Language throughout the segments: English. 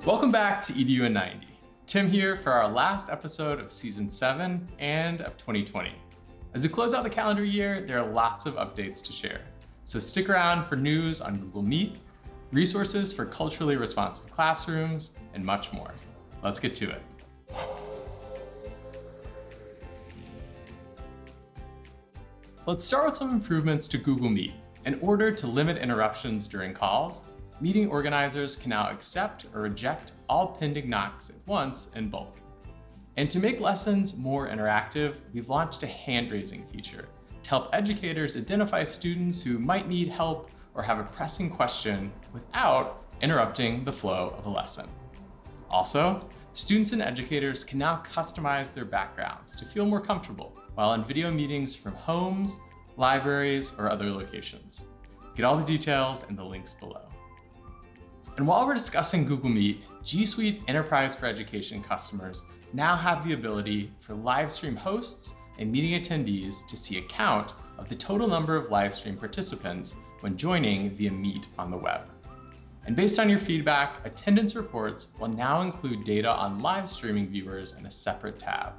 Welcome back to EDU in 90. Tim here for our last episode of Season 7 and of 2020. As we close out the calendar year, there are lots of updates to share. So stick around for news on Google Meet, resources for culturally responsive classrooms, and much more. Let's get to it. Let's start with some improvements to Google Meet. In order to limit interruptions during calls, meeting organizers can now accept or reject all pending knocks at once in bulk. And to make lessons more interactive, we've launched a hand-raising feature to help educators identify students who might need help or have a pressing question without interrupting the flow of a lesson. Also, students and educators can now customize their backgrounds to feel more comfortable while in video meetings from homes, libraries, or other locations. Get all the details in the links below. And while we're discussing Google Meet, G Suite Enterprise for Education customers now have the ability for live stream hosts and meeting attendees to see a count of the total number of live stream participants when joining via Meet on the web. And based on your feedback, attendance reports will now include data on live streaming viewers in a separate tab.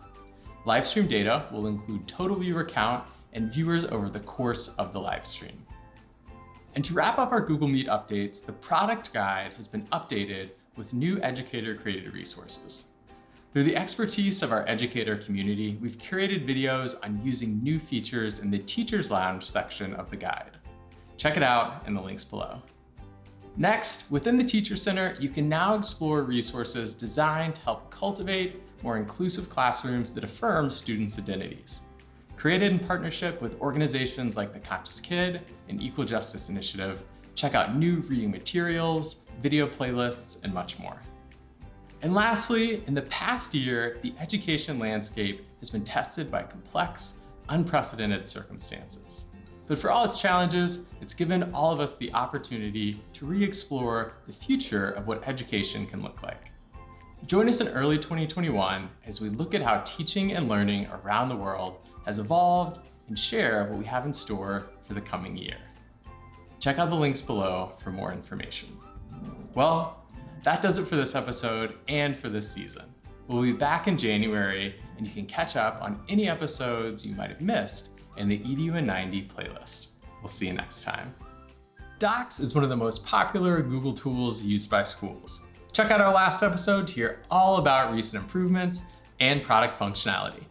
Live stream data will include total viewer count and viewers over the course of the live stream. And to wrap up our Google Meet updates, the product guide has been updated with new educator-created resources. Through the expertise of our educator community, we've curated videos on using new features in the Teacher's Lounge section of the guide. Check it out in the links below. Next, within the Teacher Center, you can now explore resources designed to help cultivate more inclusive classrooms that affirm students' identities. Created in partnership with organizations like the Conscious Kid and Equal Justice Initiative, check out new reading materials, video playlists, and much more. And lastly, in the past year, the education landscape has been tested by complex, unprecedented circumstances. But for all its challenges, it's given all of us the opportunity to re-explore the future of what education can look like. Join us in early 2021 as we look at how teaching and learning around the world has evolved and share what we have in store for the coming year. Check out the links below for more information. Well, that does it for this episode and for this season. We'll be back in January, and you can catch up on any episodes you might have missed in the EDU in 90 playlist. We'll see you next time. Docs is one of the most popular Google tools used by schools. Check out our last episode to hear all about recent improvements and product functionality.